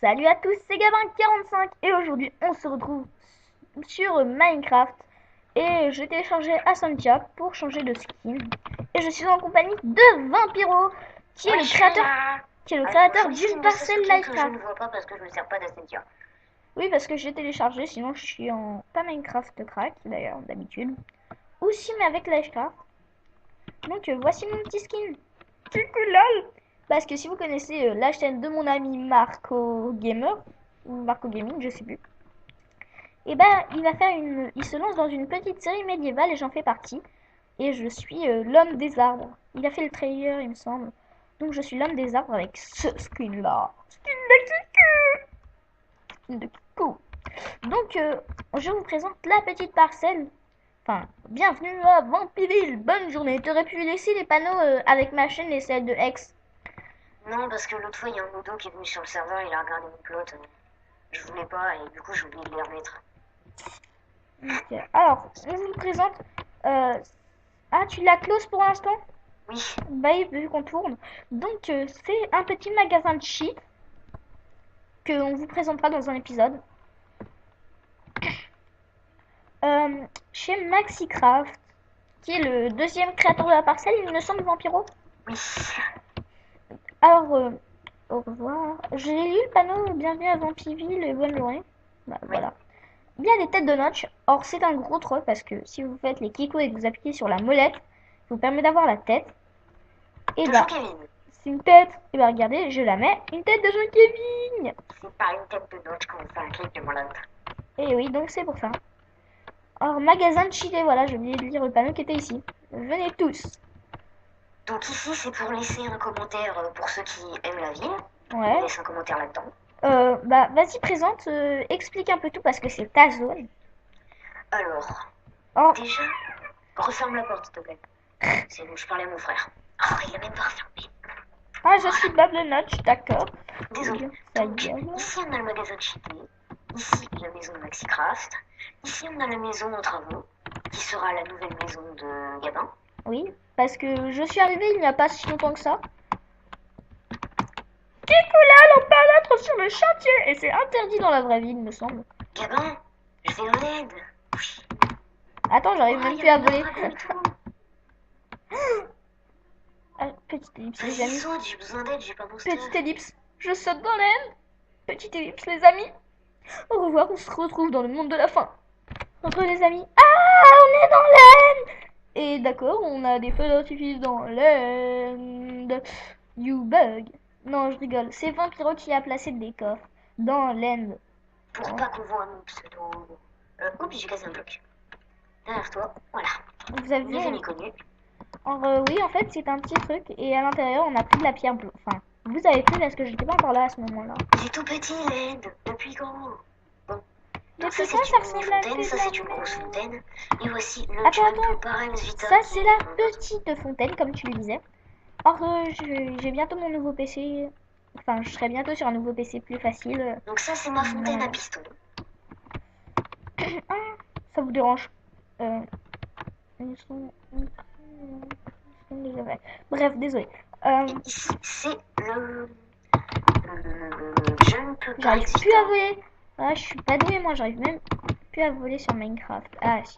Salut à tous, c'est Gabin45 et aujourd'hui on se retrouve sur Minecraft et j'ai téléchargé Ascentia pour changer de skin et je suis en compagnie de Vampiro qui est Ouais, le je suis créateur là. qui est le Avec créateur mon du skin de Parcel Sasuke que je Livecraft. ne vois pas parce que je ne sers pas d'Ascentia. Oui, parce que j'ai téléchargé, sinon je suis en pas Minecraft crack d'ailleurs d'habitude aussi, mais avec Livecraft. Donc voici mon petit skin. Lol. Parce que si vous connaissez la chaîne de mon ami Marco Gamer ou Marco Gaming, je sais plus. Et ben il se lance dans une petite série médiévale et j'en fais partie. Et je suis l'homme des arbres. Il a fait le trailer, il me semble. Donc je suis l'homme des arbres avec ce skin là. Skin de Kiku. Donc je vous présente la petite parcelle. Enfin, bienvenue à Vampiril. Bonne journée. T'aurais pu laisser les panneaux avec ma chaîne et celle de X. Non, parce que l'autre fois, il y a un modo qui est venu sur le serveur, il a regardé mon plot. Je voulais pas et du coup, j'ai oublié de les remettre. Ok. Alors, on vous présente. euh, Ah, tu la close pour l'instant? Oui, Bah, vu qu'on tourne. Donc, c'est un petit magasin de cheats qu'on vous présentera dans un épisode. Chez MaxiCraft, qui est le deuxième créateur de la parcelle, il me semble, Vampiro. oui. Alors, au revoir. J'ai lu le panneau Bienvenue à Vampiville et bonne journée. Bah, Oui. voilà. Il y a des têtes de notch. Or, c'est un gros troll parce que si vous faites les kikos et que vous appuyez sur la molette, ça vous permet d'avoir la tête. Et De bah, Jean-Kevin. c'est une tête. Et bah, regardez, je la mets. Une tête de Jean-Kevin. C'est pas une tête de notch quand on fait un clip de mon l'autre. Et oui, donc c'est pour ça. Or, magasin de cheatés, voilà, j'ai oublié de lire le panneau qui était ici. Venez tous. Donc ici, c'est pour laisser un commentaire pour ceux qui aiment la ville. Ouais. On laisse un commentaire là-dedans. Bah, vas-y, présente, explique un peu tout parce que c'est ta zone. Alors, Oh, déjà, referme la porte, s'il te plaît. C'est bon, je parlais à mon frère. Oh, il a même pas refermé. ah, je suis Bable Notch, d'accord. Désolé. Ta Donc, gueule. ici, on a le magasin de cheaté. Ici, la maison de MaxiCraft. Ici, on a la maison en travaux, qui sera la nouvelle maison de Gabin. Oui, parce que je suis arrivée il n'y a pas si longtemps que ça. Kikoula, on peut être sur le chantier et c'est interdit dans la vraie vie, il me semble. Gabin, je vais en aide. Oui. Attends, j'arrive Oh, même il y plus a à un voler. dragon et tout. Ah, petite ellipse, les Vas-y, amis. saute, j'ai besoin d'aide, j'ai pas mon Petite stuff. ellipse, je saute dans l'aine. Petite ellipse, les amis. Au revoir, on se retrouve dans le monde de la fin. Entre les amis. Ah, on est dans l'aine. Et d'accord, on a des feux d'artifice dans l'aine. You bug. Non, je rigole. C'est Vampiro qui a placé des coffres dans l'aine. Pour pas qu'on voit mon pseudo. Oups, j'ai cassé un bloc. Derrière toi, voilà. Vous avez vu? Les amis connus. Alors, oui, en fait, c'est un petit truc. Et à l'intérieur, on a pris de la pierre bleue. Enfin, vous avez pris parce que j'étais pas encore là à ce moment-là. Il est tout petit, l'aide. Depuis quand? Bon. Donc ça, Depuis c'est quand ça une ressemble à mini-fontaine, ça, de la c'est une grosse fontaine. Et voici le Attends, jump attends. par Ems Vita. Ça, c'est la petite fontaine, comme tu le disais. Or, j'ai bientôt mon nouveau PC. Enfin, je serai bientôt sur un nouveau PC plus facile. Donc ça, c'est ma fontaine à piston. Ah, ça vous dérange ils sont- Bref, désolé. Et ici, c'est le jump par J'arrive Ems plus à Vita. voler. Ah, je suis pas douée, moi, j'arrive même plus à voler sur Minecraft. Ah, si.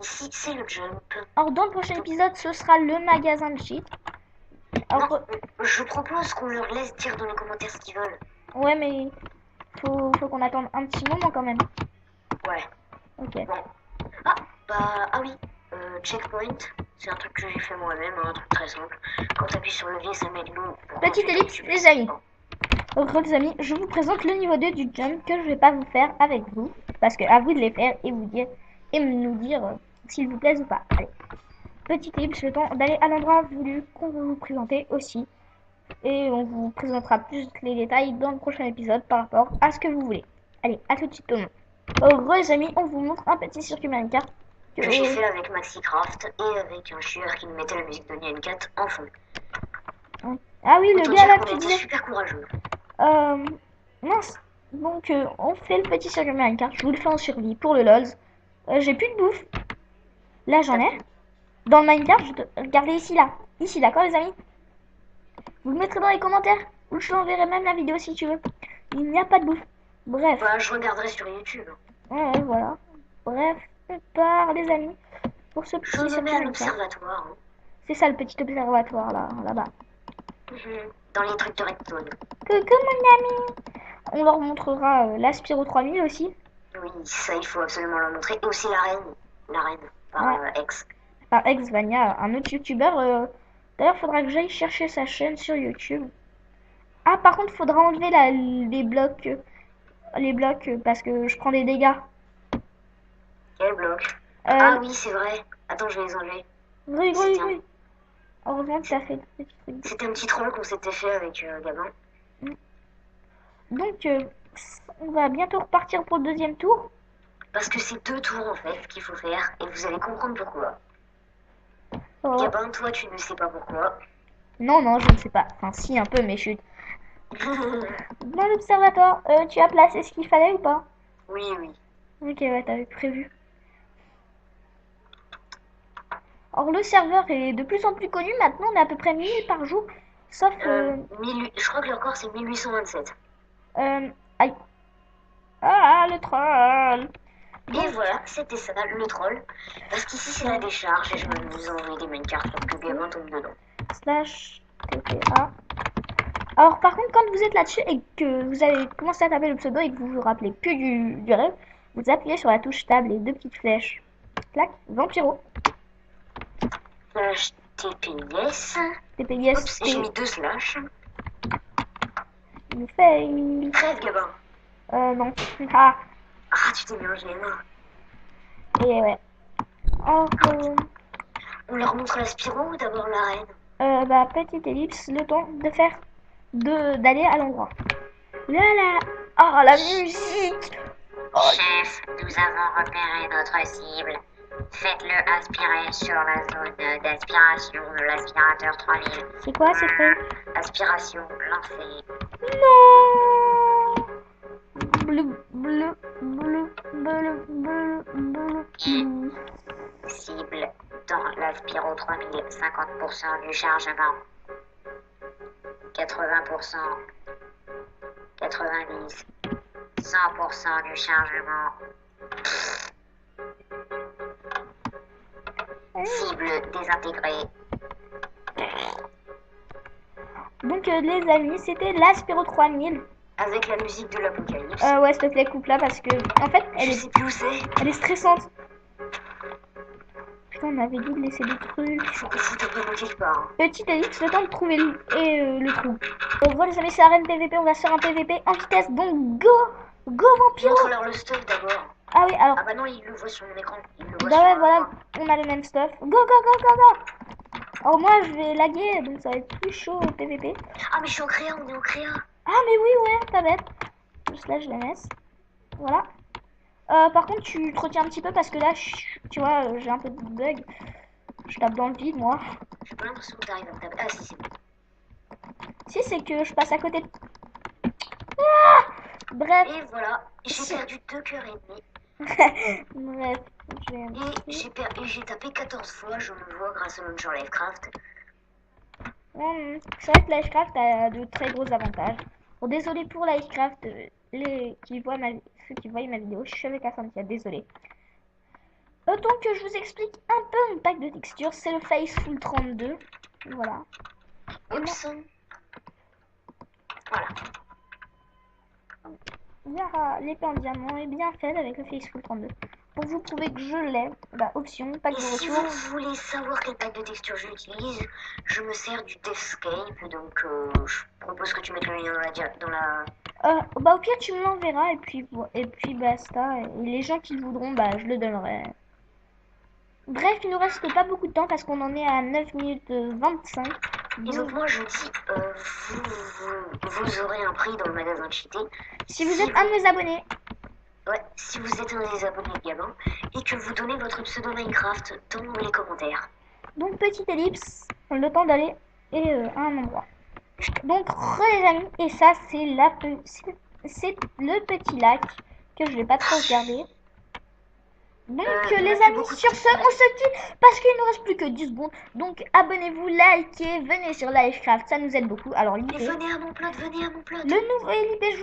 Ici, c'est le jump. Alors, dans le prochain épisode, ce sera le magasin de cheat. Alors, Non, je propose qu'on leur laisse dire dans les commentaires ce qu'ils veulent. ouais, mais faut qu'on attende un petit moment quand même. Ouais. Ok. Bon. Ah, bah, ah oui. Checkpoint, c'est un truc que j'ai fait moi-même, un truc très simple. Quand t'appuies sur le levier, ça met de l'eau. Petite ellipse, les amis. Donc, les amis, je vous présente le niveau 2 du jump que je vais pas vous faire avec vous. Parce que à vous de les faire et vous dire et nous dire s'il vous plaise ou pas. Allez. Petite ellipse, le temps d'aller à l'endroit voulu qu'on va vous présenter aussi. Et on vous présentera plus les détails dans le prochain épisode par rapport à ce que vous voulez. Allez, à tout de suite tout le monde. Heureux les amis, on vous montre un petit circuit Minecraft. Que j'ai fait avec MaxiCraft et avec un chieur qui me mettait la musique de Nyan 4 en fond. Ah oui, le Autant gars dire là qu'on qui était disait... super courageux. Mince. Donc, on fait le petit circuit Minecraft. Je vous le fais en survie pour le LOLs. J'ai plus de bouffe. Là, j'en ai. Dans le Minecraft, regardez ici, là. Ici, d'accord, les amis? Vous le mettrez dans les commentaires. Ou je t'enverrai même la vidéo si tu veux. Il n'y a pas de bouffe. Bref, Bah, je regarderai sur YouTube. ouais, voilà. Bref, on part, les amis, pour ce Je petit me circuit mets à Minecraft. l'observatoire. C'est ça le petit observatoire là, là-bas. Dans les trucs de redstone. Coucou mon ami. On leur montrera l'Aspiro 3000 aussi. Oui, ça, il faut absolument leur montrer. Et aussi la reine. La reine, par Ouais. Ex. Par Exvania, un autre youtubeur. D'ailleurs, faudra que j'aille chercher sa chaîne sur YouTube. Ah, par contre, faudra enlever les blocs parce que je prends des dégâts. Quel bloc? Euh, Ah oui, c'est vrai. Attends, je vais les enlever. oui, oui, C'était un, oui. Heureusement que t'as fait le petit truc. c'était un petit troll qu'on s'était fait avec Gabin. Donc, on va bientôt repartir pour le deuxième tour. Parce que c'est 2 tours en fait qu'il faut faire. Et vous allez comprendre pourquoi. Oh. Gabin, toi, tu ne sais pas pourquoi. Non, non, je ne sais pas. Enfin, si, un peu, mais chut. Dans l'observatoire, tu as placé ce qu'il fallait ou pas? Oui, oui. Ok, ouais, t'avais prévu. Or, le serveur est de plus en plus connu. Maintenant, on est à peu près 1000 par jour. Sauf... Je crois que le record c'est 1827. Aïe. Ah, le troll. Et voilà, c'était ça, le troll. Parce qu'ici c'est la décharge et je me envoyer des minecarts pour que Gabin tombe dedans. Slash TPA. Alors, par contre, quand vous êtes là-dessus et que vous avez commencé à taper le pseudo et que vous vous rappelez plus du rêve, vous appuyez sur la touche table et 2 petites flèches. Clac, Vampiro. Slash TPS. TPS, Oups, j'ai mis 2 slash. you fail. Crève, Gabin. Non. Ah, Ah, tu t'es mélangé les mains. et ouais. Alors, On leur montre la Spiro ou d'abord la reine? bah, petite ellipse, le temps de faire, d'aller à l'endroit. Là, là. Ah, la musique. Chef, nous avons repéré notre cible. Faites-le aspirer sur la zone d'aspiration de l'aspirateur 3000. C'est quoi ces trucs? Aspiration lancée. Non. Bleu, bleu, bleu, bleu, bleu, bleu. Cible dans l'aspiro 3000, 50% du chargement. 80%. 90. 100% du chargement. Cible désintégrée. Donc, les amis, c'était l'Aspiro 3000. Avec la musique de l'apocalypse. Ouais, s'il te plaît, coupe là parce que, en fait, Je sais plus où c'est. elle est stressante. Putain, on avait dit de laisser des trucs. Faut qu'on foute un peu quelque part. Petite ellipse, le temps de trouver le trou. Donc voilà, les amis, c'est arène PVP. On va se faire un PVP en vitesse. Donc, go! Go, Vampiro! Montre-leur le stuff d'abord. Ah oui, alors. Ah bah non, il le voit sur mon écran. Il le voit Bah sur ouais, un voilà, écran. on a le même stuff. Go, go, go, go, go! Alors moi, je vais laguer, donc ça va être plus chaud au PVP. Ah mais je suis en créa, on est en créa. Ah, mais oui, ouais, pas bête. Juste là, je la laisse. Voilà. Par contre, tu te retiens un petit peu parce que là, tu vois, j'ai un peu de bug. Je tape dans le vide, moi. J'ai pas l'impression que t'arrives à me taper. Ah si, c'est bon. Si, c'est que je passe à côté de... Ah, bref. Et voilà, j'ai perdu 2 cœurs et demi. Bref. Et j'ai tapé 14 fois, je me vois grâce au launcher Livecraft. C'est vrai que Livecraft a de très gros avantages. Bon, désolé pour Livecraft, ceux qui voient ma vidéo, je suis avec Asantia, désolé. Donc je vous explique un peu mon pack de textures, c'est le Faceful 32. Voilà. Oups. Voilà. L'épée en diamant est bien faite avec le Faceful 32. Pour vous prouver que je l'ai, bah option, pack Et de si retour. vous voulez savoir quel pack de texture j'utilise, je me sers du Deathscape, donc je propose que tu mettes le lien dans la... Bah au pire tu me l'enverras et puis basta. Et les gens qui le voudront, bah je le donnerai. Bref, il nous reste pas beaucoup de temps parce qu'on en est à 9 minutes 25. Et donc moi je dis, vous aurez un prix dans le magasin cheaté. Si vous êtes un de mes abonnés. Ouais, si vous êtes un des abonnés de Gabin et que vous donnez votre pseudo Minecraft dans les commentaires. Donc petite ellipse, le temps d'aller à un endroit. Donc les amis, et ça c'est le petit lac que je vais pas trop regarder. Donc les amis, sur ce, on se quitte parce qu'il ne nous reste plus que 10 secondes. Donc abonnez-vous, likez, venez sur Livecraft, ça nous aide beaucoup. Alors Et venez à mon plot, venez à mon plot. le nouveau IP